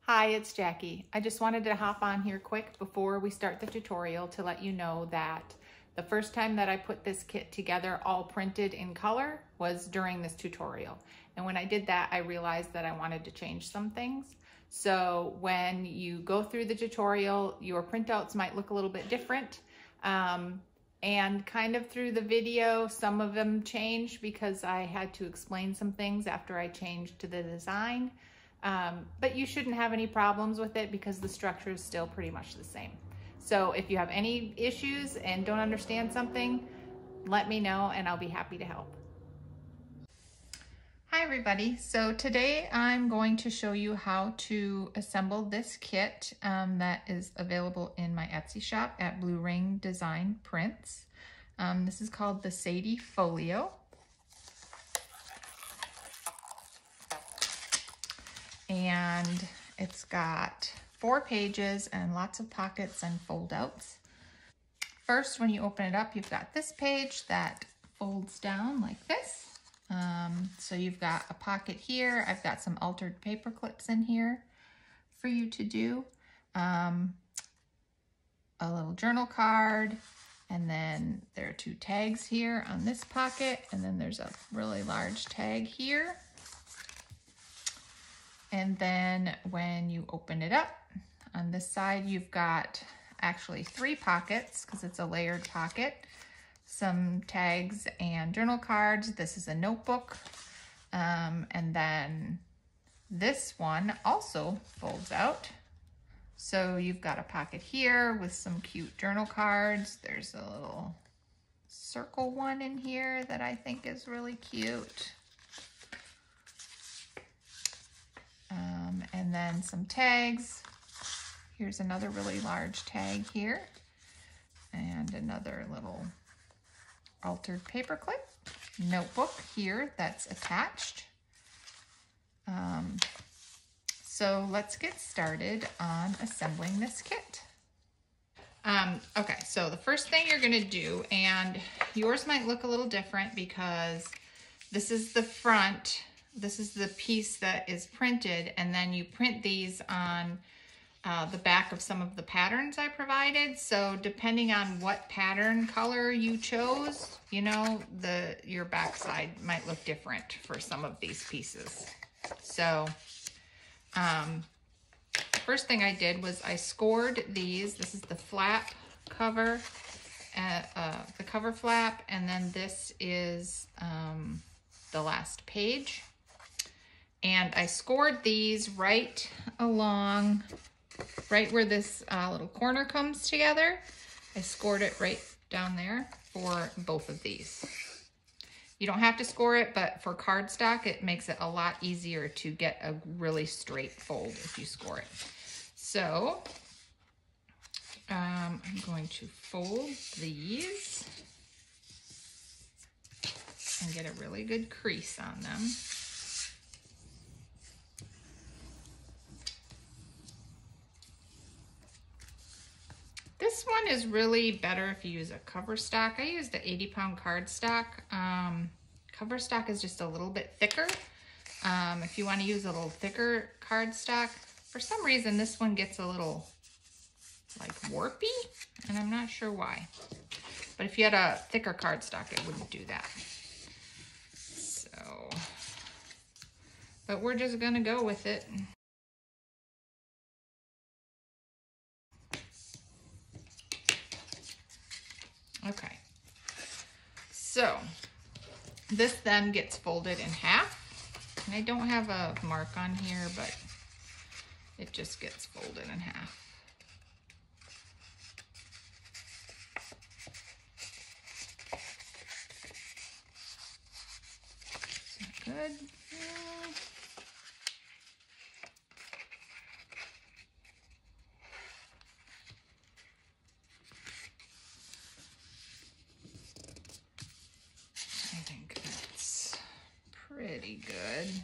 Hi, it's Jackie. I just wanted to hop on here quick before we start the tutorial to let you know that the first time that I put this kit together all printed in color was during this tutorial. And when I did that, I realized that I wanted to change some things. So when you go through the tutorial, your printouts might look a little bit different. And kind of through the video, some of them changed because I had to explain some things after I changed to the design. But you shouldn't have any problems with it because the structure is still pretty much the same. So if you have any issues and don't understand something, let me know and I'll be happy to help. Hi everybody, so today I'm going to show you how to assemble this kit that is available in my Etsy shop at Bluering Design Prints. This is called the Sadie Folio. And it's got 4 pages and lots of pockets and fold outs. First, when you open it up, you've got this page that folds down like this. So you've got a pocket here. I've got some altered paper clips in here for you to do. A little journal card, and then there are 2 tags here on this pocket, and then there's a really large tag here. And then when you open it up, on this side you've got actually 3 pockets because it's a layered pocket. Some tags and journal cards. This is a notebook. And then this one also folds out. So you've got a pocket here with some cute journal cards. There's a little circle one in here that I think is really cute. And then some tags. Here's another really large tag here. And another little altered paper clip. Notebook here that's attached. So let's get started on assembling this kit. Okay, so the first thing you're gonna do, and yours might look a little different because this is the front. This is the piece that is printed, and then you print these on the back of some of the patterns I provided. So depending on what pattern color you chose, you know, your backside might look different for some of these pieces. So first thing I did was I scored these. This is the flap cover, the cover flap, and then this is the last page. And I scored these right along, right where this little corner comes together. I scored it right down there for both of these. You don't have to score it, but for cardstock, it makes it a lot easier to get a really straight fold if you score it. So I'm going to fold these and get a really good crease on them. This one is really better if you use a cover stock. I used the 80-pound cardstock. Cover stock is just a little bit thicker. If you want to use a little thicker cardstock, for some reason this one gets a little like warpy, and I'm not sure why. But if you had a thicker cardstock, it wouldn't do that. So, but we're just gonna go with it. Okay, so this then gets folded in half. And I don't have a mark on here, but it just gets folded in half. Is that good? Pretty good.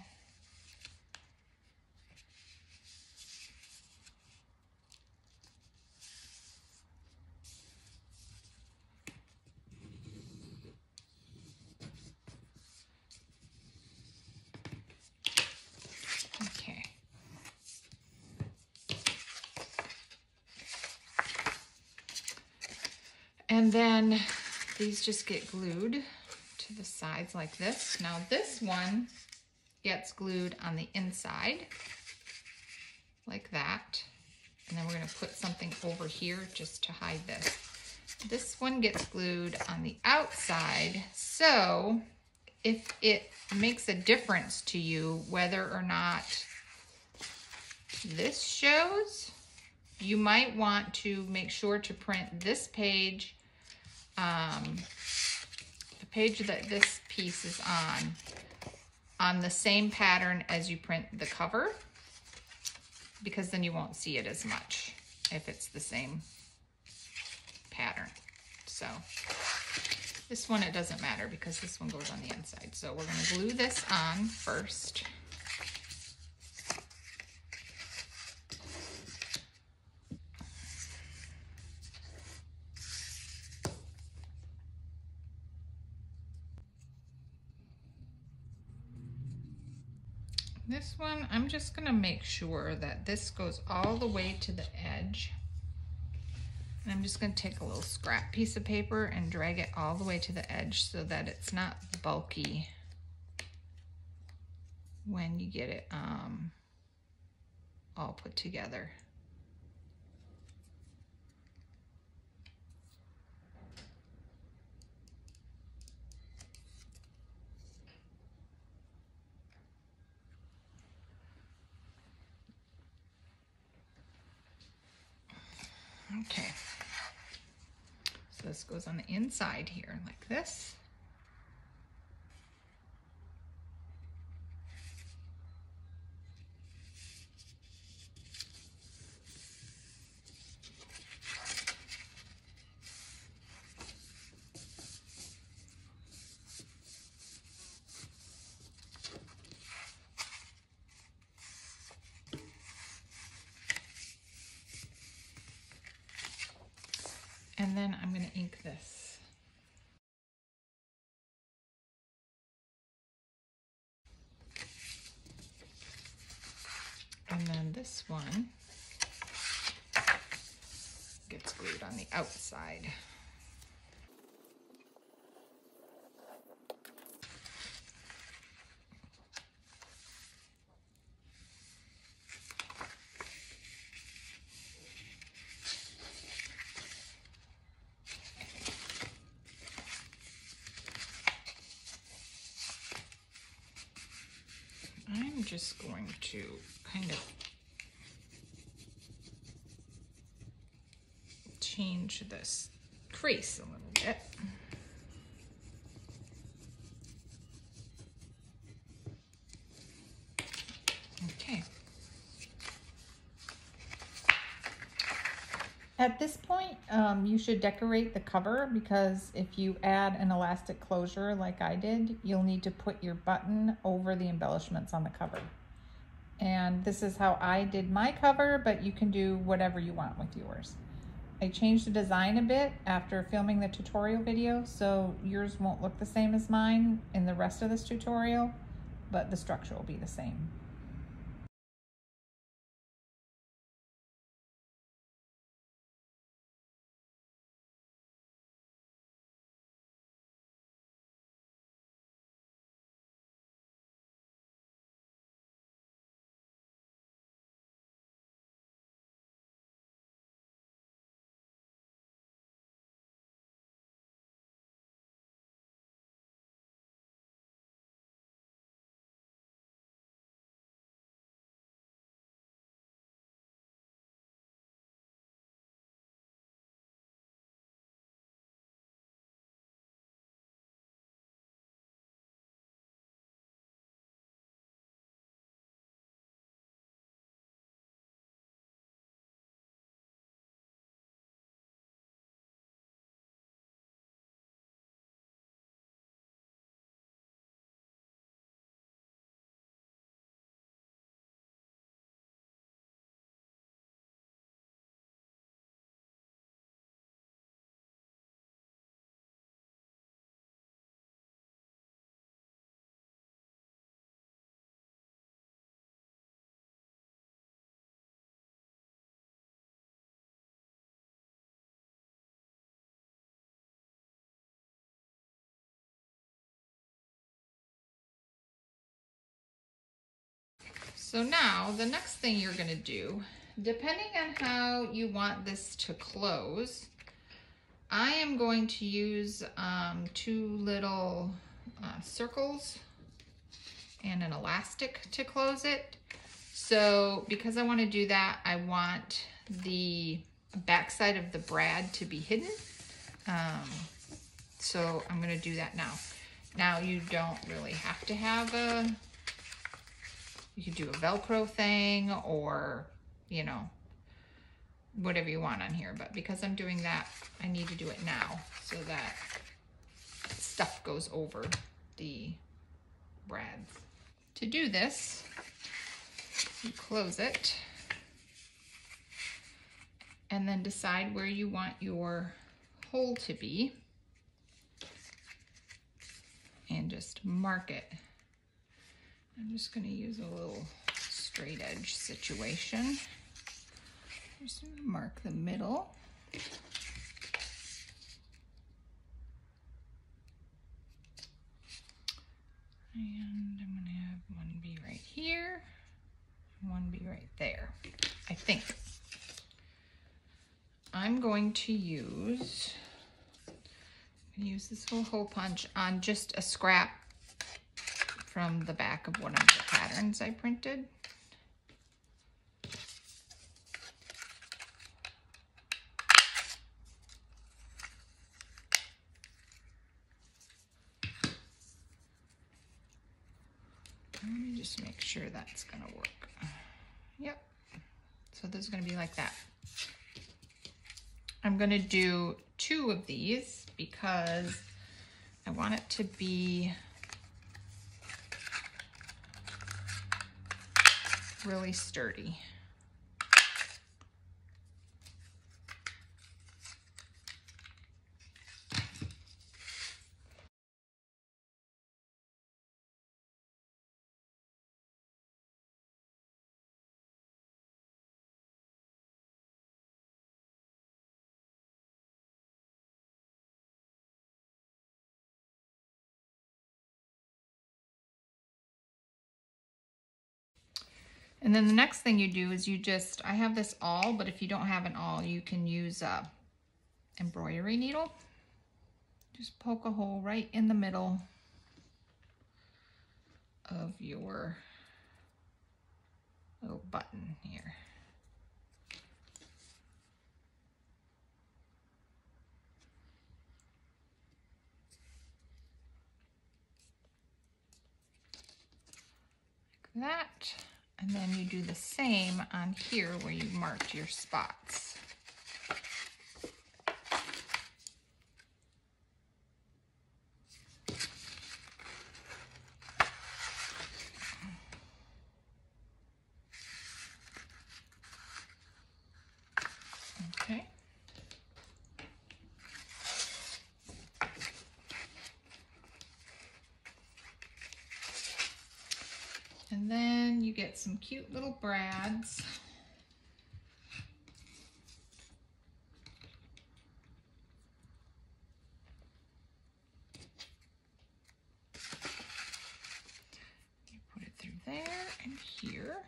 And then these just get glued to the sides like this. Now this one gets glued on the inside like that. And then we're going to put something over here just to hide this. This one gets glued on the outside. So if it makes a difference to you whether or not this shows, you might want to make sure to print this page, the page that this piece is on the same pattern as you print the cover, because then you won't see it as much if it's the same pattern. So this one, it doesn't matter because this one goes on the inside. So we're going to glue this on first. This one, I'm just going to make sure that this goes all the way to the edge. And I'm just going to take a little scrap piece of paper and drag it all the way to the edge so that it's not bulky when you get it all put together. Okay. So this goes on the inside here like this. And then I'm going to ink this. And then this one gets glued on the outside. I'm just going to kind of change this crease a little bit. Okay. At this point, you should decorate the cover, because if you add an elastic closure like I did, you'll need to put your button over the embellishments on the cover. And this is how I did my cover, but you can do whatever you want with yours. I changed the design a bit after filming the tutorial video, so yours won't look the same as mine in the rest of this tutorial, but the structure will be the same. So now the next thing you're gonna do, depending on how you want this to close, I am going to use 2 little circles and an elastic to close it. So because I want to do that, I want the backside of the brad to be hidden. So I'm going to do that now. Now you don't really have to have you could do a Velcro thing or, you know, whatever you want on here. But because I'm doing that, I need to do it now so that stuff goes over the brads. To do this, you close it and then decide where you want your hole to be and just mark it. I'm just going to use a little straight edge situation. Just going to mark the middle. And I'm going to have one be right here, one be right there, I think. I'm going to use this little hole punch on just a scrap from the back of one of the patterns I printed. Let me just make sure that's gonna work. Yep, so this is gonna be like that. I'm gonna do 2 of these because I want it to be really sturdy. And then the next thing you do is I have this awl, but if you don't have an awl, you can use a embroidery needle. Just poke a hole right in the middle of your little button here. Like that. And then you do the same on here where you marked your spots. Okay. And then you get some cute little brads. You put it through there and here.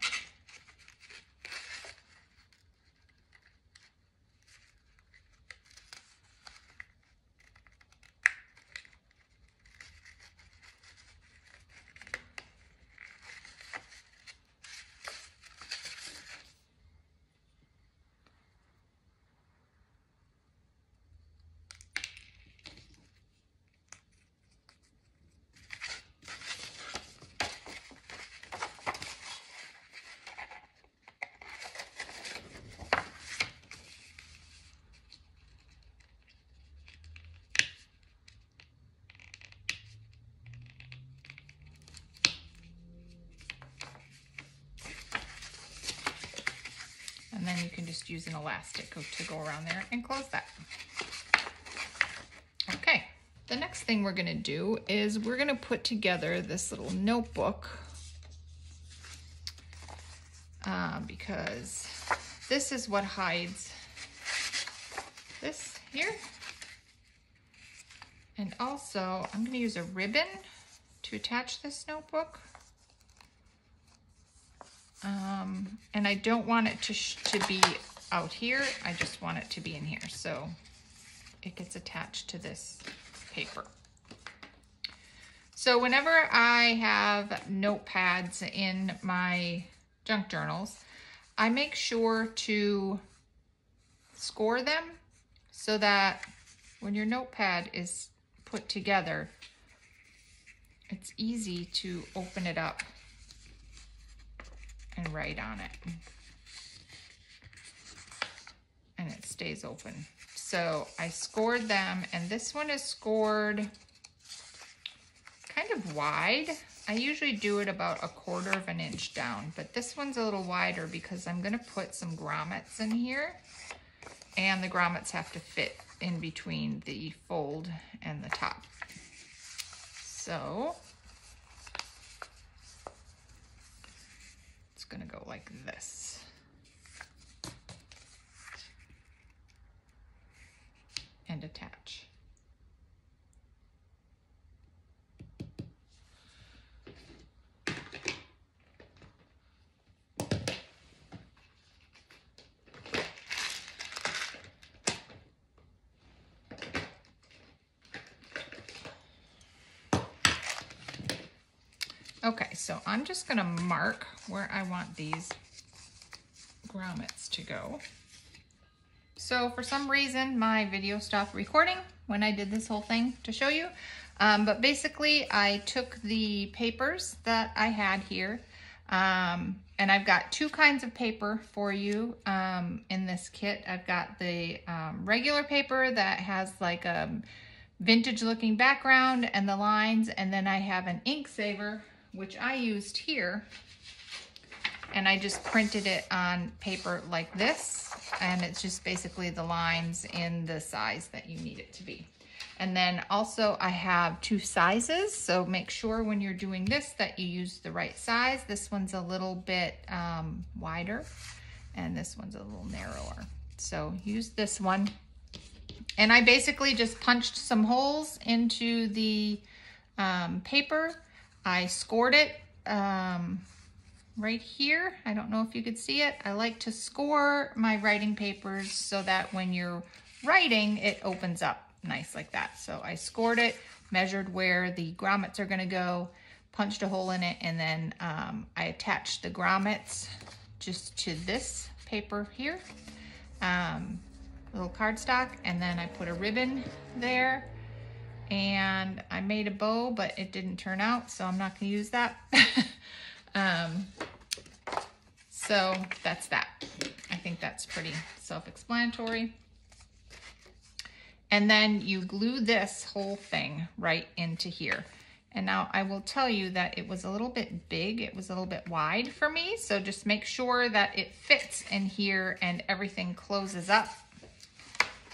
And then you can just use an elastic to go around there and close that. Okay, the next thing we're gonna do is we're gonna put together this little notebook because this is what hides this here. And also, I'm gonna use a ribbon to attach this notebook. And I don't want it to be out here. I just want it to be in here. So it gets attached to this paper. So whenever I have notepads in my junk journals, I make sure to score them so that when your notepad is put together, it's easy to open it up and write on it. And it stays open. So I scored them, and this one is scored kind of wide. I usually do it about 1/4 of an inch down, but this one's a little wider because I'm gonna put some grommets in here, and the grommets have to fit in between the fold and the top. So it's gonna go like this. And attach. Okay, so I'm just gonna mark where I want these grommets to go. So for some reason, my video stopped recording when I did this whole thing to show you. But basically, I took the papers that I had here, and I've got 2 kinds of paper for you in this kit. I've got the regular paper that has like a vintage looking background and the lines, and then I have an ink saver, which I used here, and I just printed it on paper like this, and it's just basically the lines in the size that you need it to be. And then also I have 2 sizes, so make sure when you're doing this that you use the right size. This one's a little bit wider, and this one's a little narrower. So use this one. And I basically just punched some holes into the paper. I scored it right here. I don't know if you could see it. I like to score my writing papers so that when you're writing, it opens up nice like that. So I scored it, measured where the grommets are gonna go, punched a hole in it, and then I attached the grommets just to this paper here, little cardstock, and then I put a ribbon there, and I made a bow, but it didn't turn out, so I'm not gonna use that. So that's that. I think that's pretty self-explanatory. And then you glue this whole thing right into here. And now I will tell you that it was a little bit big, it was a little bit wide for me, so just make sure that it fits in here and everything closes up.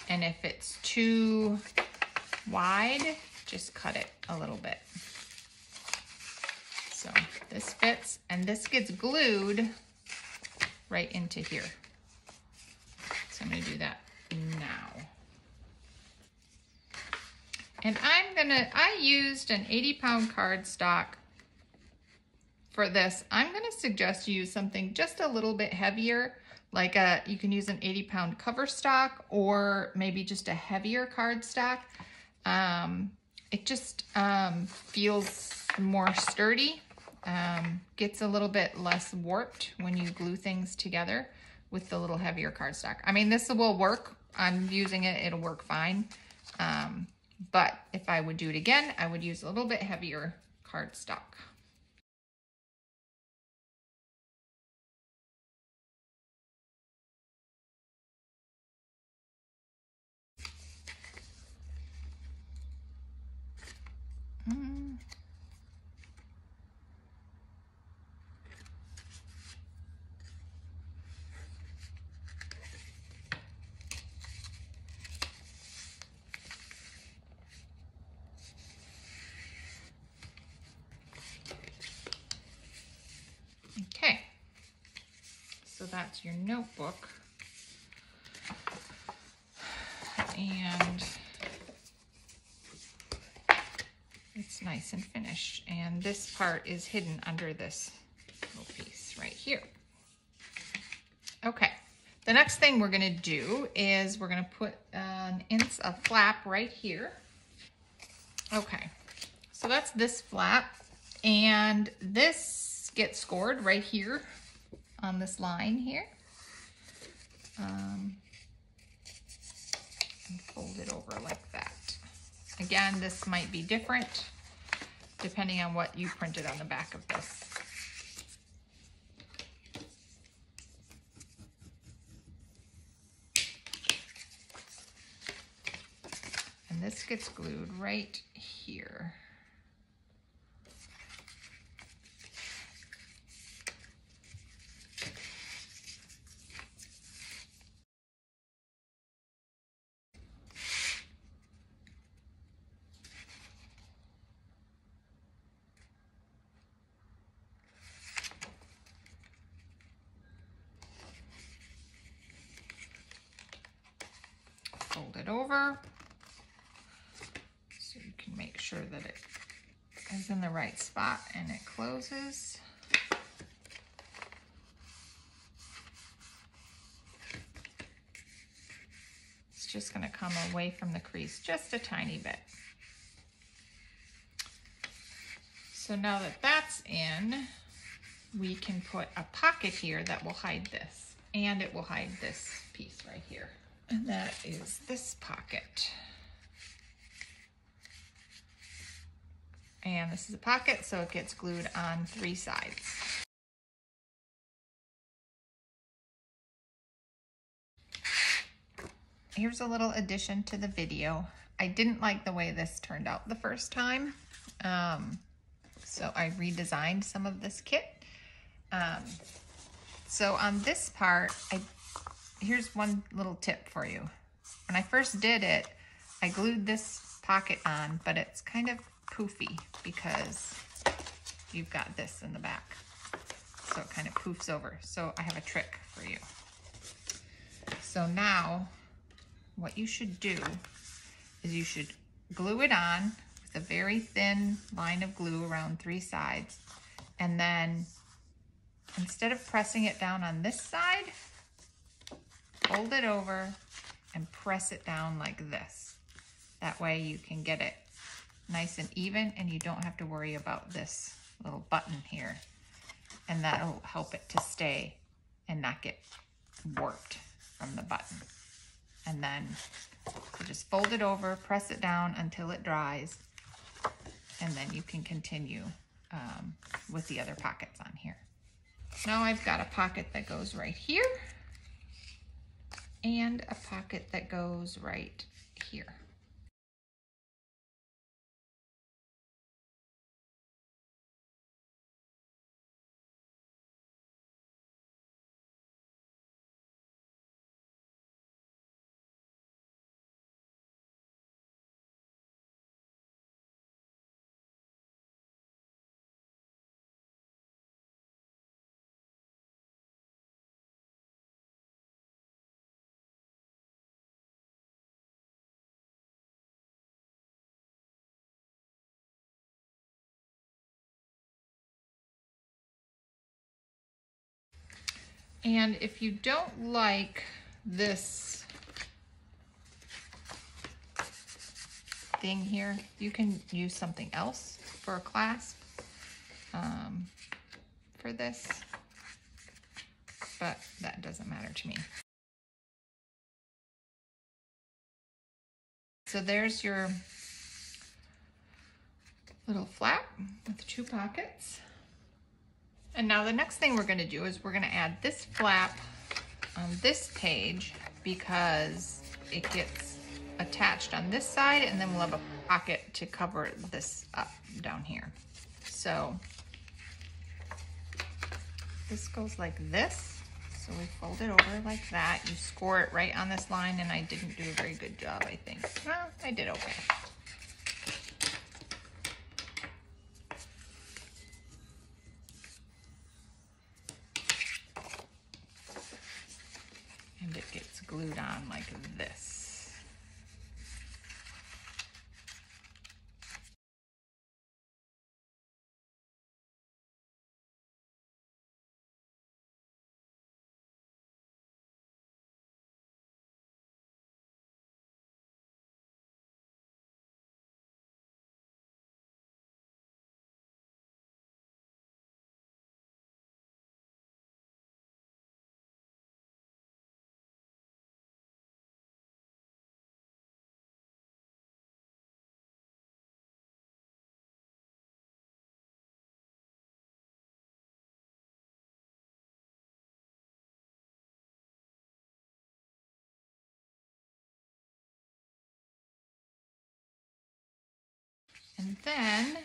And if it's too wide, just cut it a little bit. So this fits, and this gets glued right into here. So I'm gonna do that now. And I used an 80-pound cardstock for this. I'm gonna suggest you use something just a little bit heavier, like you can use an 80-pound cover stock, or maybe just a heavier cardstock. It just feels more sturdy, gets a little bit less warped when you glue things together with the little heavier cardstock. I mean, this will work. I'm using it, it'll work fine. But if I would do it again, I would use a little bit heavier cardstock. Okay, so that's your notebook, and it's nice and finished, and this part is hidden under this little piece right here. The next thing we're gonna do is we're gonna put a flap right here. Okay, so that's this flap, and this gets scored right here on this line here. And fold it over like that. Again, this might be different depending on what you printed on the back of this. And this gets glued right here. Fold it over so you can make sure that it is in the right spot and it closes. It's just going to come away from the crease just a tiny bit. So now that that's in, we can put a pocket here that will hide this, and it will hide this piece right here. And that is this pocket. And this is a pocket, so it gets glued on 3 sides. Here's a little addition to the video. I didn't like the way this turned out the first time, so I redesigned some of this kit. So on this part, here's one little tip for you. When I first did it, I glued this pocket on, but it's kind of poofy because you've got this in the back. So it kind of poofs over. So I have a trick for you. So now what you should do is you should glue it on with a very thin line of glue around 3 sides. And then instead of pressing it down on this side, fold it over and press it down like this. That way you can get it nice and even and you don't have to worry about this little button here. And that'll help it to stay and not get warped from the button. And then so just fold it over, press it down until it dries, and then you can continue with the other pockets on here. Now I've got a pocket that goes right here and a pocket that goes right here. And if you don't like this thing here, you can use something else for a clasp for this, but that doesn't matter to me. So there's your little flap with 2 pockets. And now the next thing we're going to do is we're going to add this flap on this page because it gets attached on this side, and then we'll have a pocket to cover this up down here. So this goes like this. So we fold it over like that. You score it right on this line, and I didn't do a very good job, I think. Well, I did okay. And it gets glued on like this. And then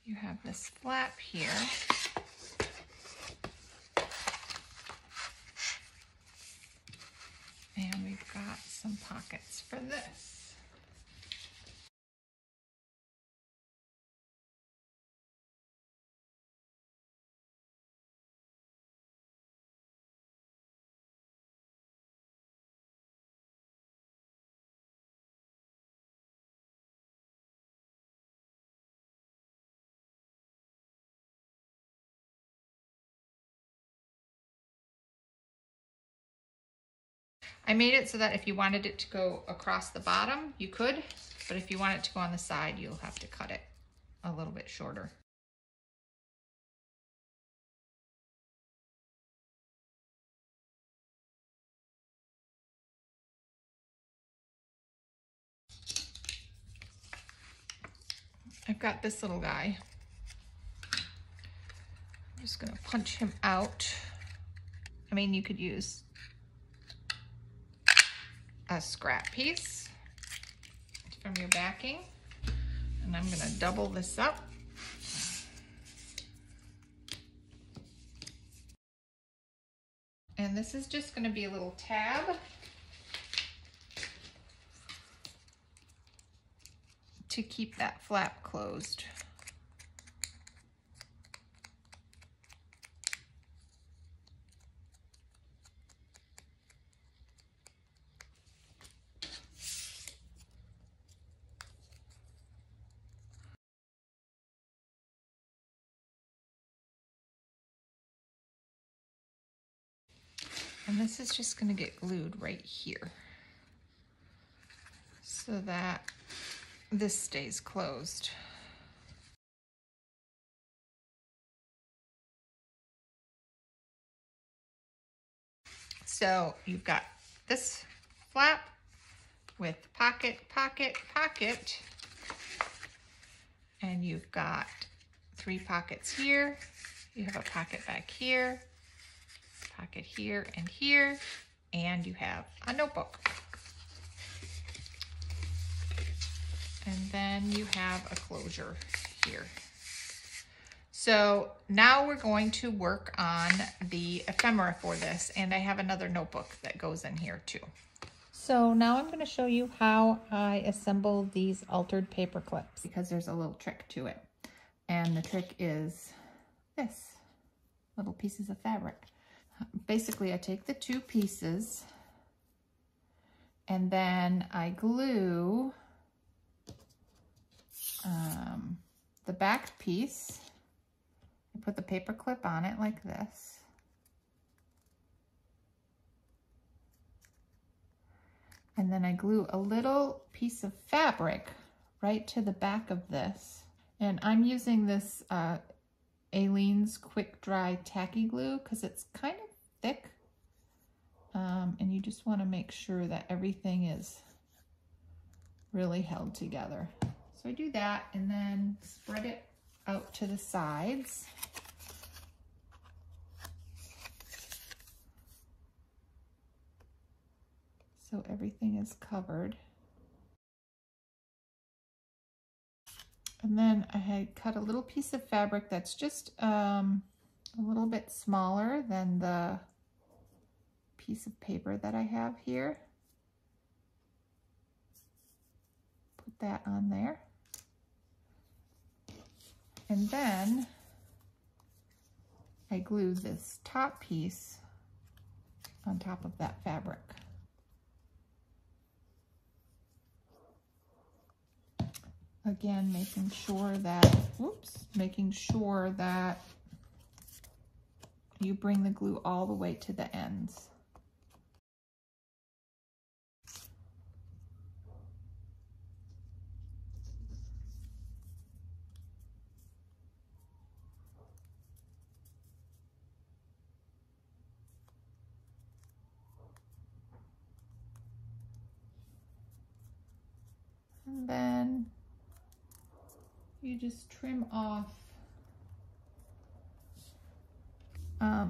you have this flap here. And we've got some pockets for this. I made it so that if you wanted it to go across the bottom, you could, but if you want it to go on the side, you'll have to cut it a little bit shorter. I've got this little guy. I'm just gonna punch him out. I mean, you could use a scrap piece from your backing, and I'm gonna double this up. And this is just gonna be a little tab to keep that flap closed. And this is just going to get glued right here so that this stays closed. So you've got this flap with pocket, pocket, pocket, and you've got 3 pockets here. You have a pocket back here, pocket here and here, and you have a notebook. And then you have a closure here. So now we're going to work on the ephemera for this, and I have another notebook that goes in here too. So now I'm going to show you how I assemble these altered paper clips, because there's a little trick to it. And the trick is this, little pieces of fabric. Basically, I take the 2 pieces and then I glue the back piece. I put the paper clip on it like this. And then I glue a little piece of fabric right to the back of this. And I'm using this Aleene's Quick Dry Tacky Glue because it's kind of thick. And you just want to make sure that everything is really held together. So I do that and then spread it out to the sides. So everything is covered. And then I had cut a little piece of fabric that's just a little bit smaller than the piece of paper that I have here. Put that on there. And then I glue this top piece on top of that fabric. Again, making sure that you bring the glue all the way to the ends. And then you just trim off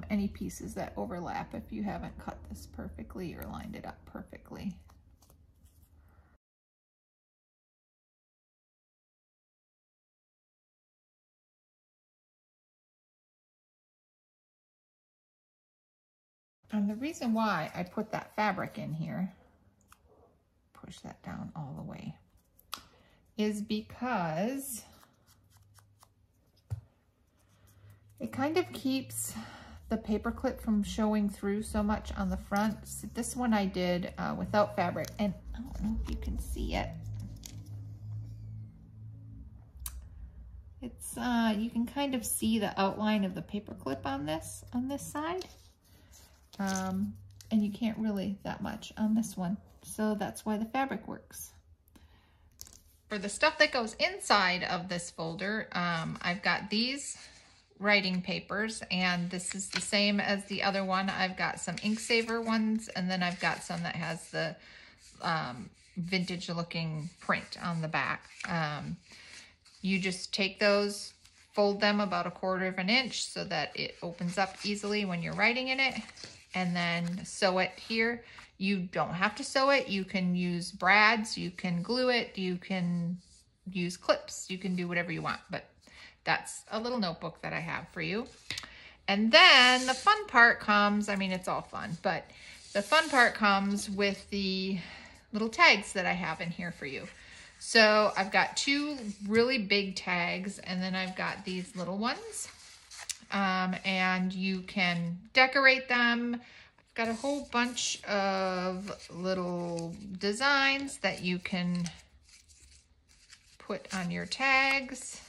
any pieces that overlap if you haven't cut this perfectly or lined it up perfectly. And the reason why I put that fabric in here, push that down all the way, is because it kind of keeps the paper clip from showing through so much on the front. So this one I did without fabric, and I don't know if you can see it. It's you can kind of see the outline of the paper clip on this side, and you can't really that much on this one. So that's why the fabric works. For the stuff that goes inside of this folder, I've got these writing papers, and this is the same as the other one. I've got some ink saver ones, and then I've got some that has the vintage looking print on the back. You just take those, fold them about 1/4 of an inch so that it opens up easily when you're writing in it, and then sew it here. You don't have to sew it. You can use brads, you can glue it, you can use clips, you can do whatever you want, but that's a little notebook that I have for you. And then the fun part comes, I mean, it's all fun, but the fun part comes with the little tags that I have in here for you. So I've got 2 really big tags, and then I've got these little ones, and you can decorate them. I've got a whole bunch of little designs that you can put on your tags.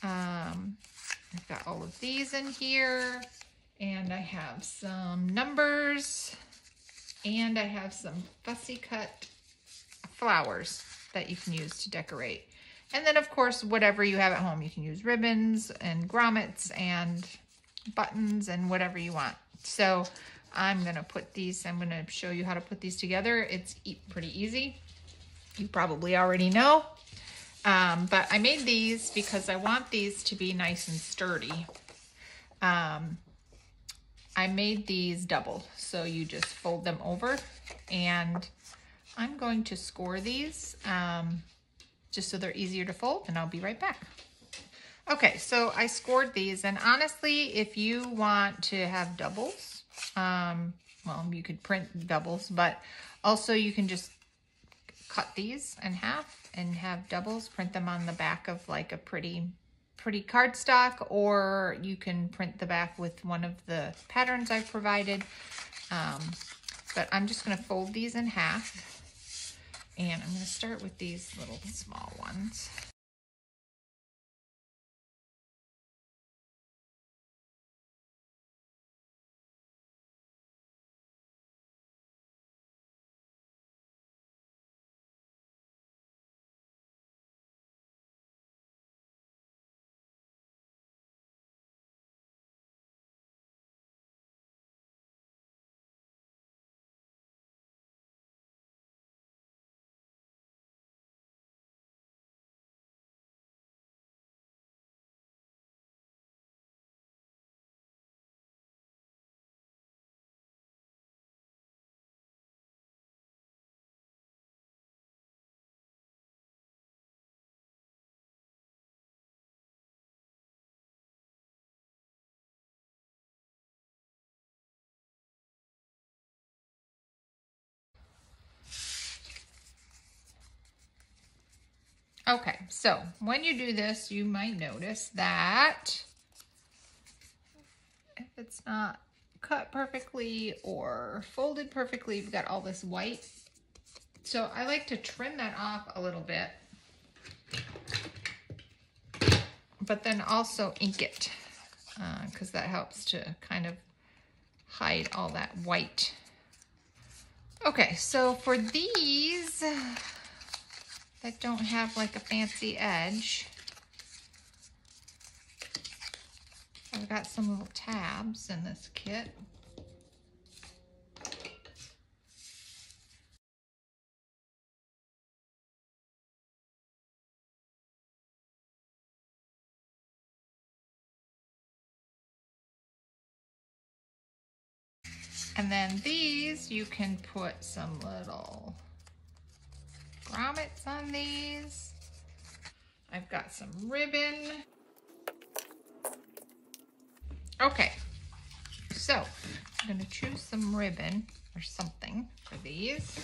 I've got all of these in here, and I have some numbers, and I have some fussy cut flowers that you can use to decorate. And then of course, whatever you have at home, you can use ribbons and grommets and buttons and whatever you want. So I'm gonna put these, I'm gonna show you how to put these together. It's pretty easy. You probably already know. But I made these because I want these to be nice and sturdy. I made these double, so you just fold them over, and I'm going to score these just so they're easier to fold, and I'll be right back. Okay, so I scored these, and honestly, if you want to have doubles, well, you could print doubles, but also you can just cut these in half and have doubles, print them on the back of like a pretty cardstock, or you can print the back with one of the patterns I've provided. But I'm just gonna fold these in half, and I'm gonna start with these little small ones. Okay, so when you do this, you might notice that if it's not cut perfectly or folded perfectly, you've got all this white. So I like to trim that off a little bit, but then also ink it, because that helps to kind of hide all that white. Okay, so for these that don't have like a fancy edge, I've got some little tabs in this kit. And then these, you can put some little grommets on these. I've got some ribbon. Okay, so I'm gonna choose some ribbon or something for these.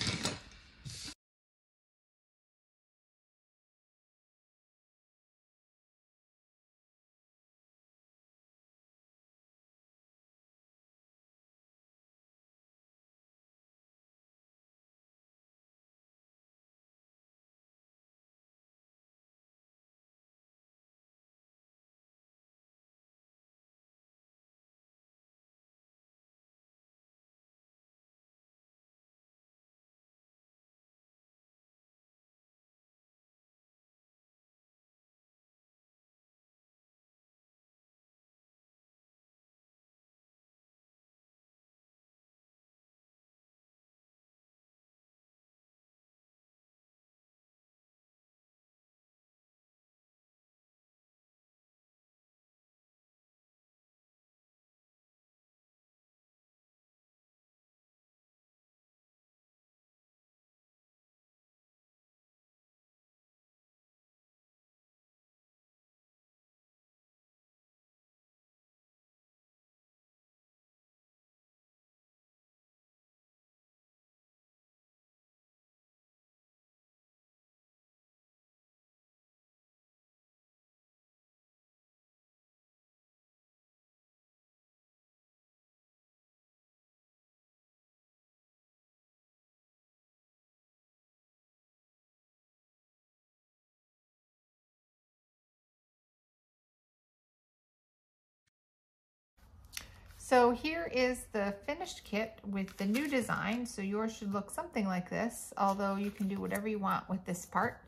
So here is the finished kit with the new design. So yours should look something like this, although you can do whatever you want with this part.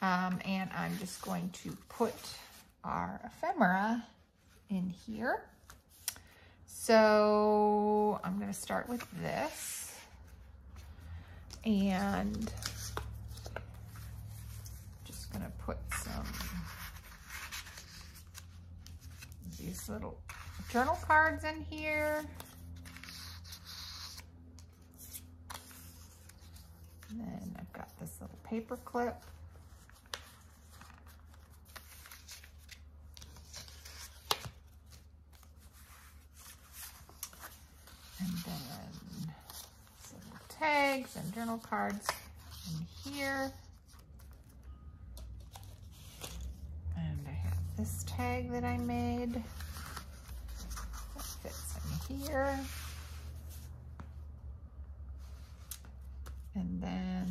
And I'm just going to put our ephemera in here. So I'm going to start with this. And just going to put some these little journal cards in here. And then I've got this little paper clip. And then some tags and journal cards in here. And I have this tag that I made. Fits in here. And then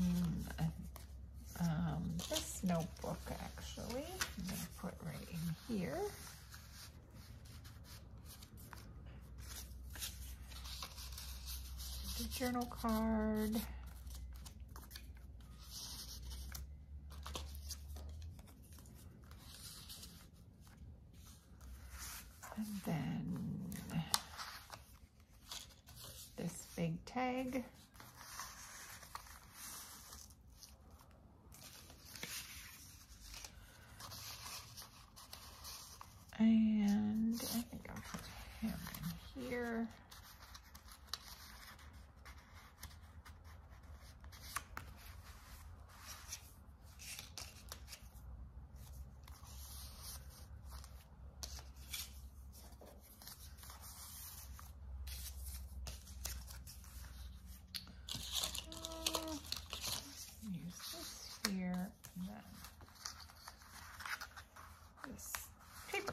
this notebook, actually, I'm going to put right in here. The journal card. And then this big tag. And I think I'll put him in here.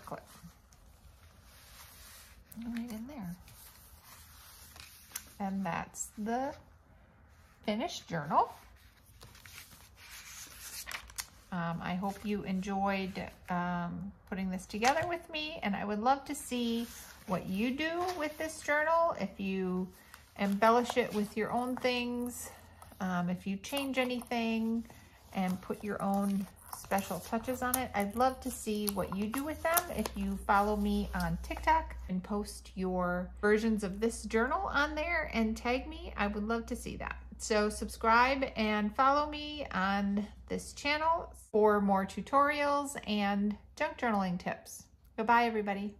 Clip right in there. And that's the finished journal. I hope you enjoyed putting this together with me, and I would love to see what you do with this journal. If you embellish it with your own things, if you change anything and put your own special touches on it. I'd love to see what you do with them. If you follow me on TikTok and post your versions of this journal on there and tag me, I would love to see that. So subscribe and follow me on this channel for more tutorials and junk journaling tips. Goodbye, everybody.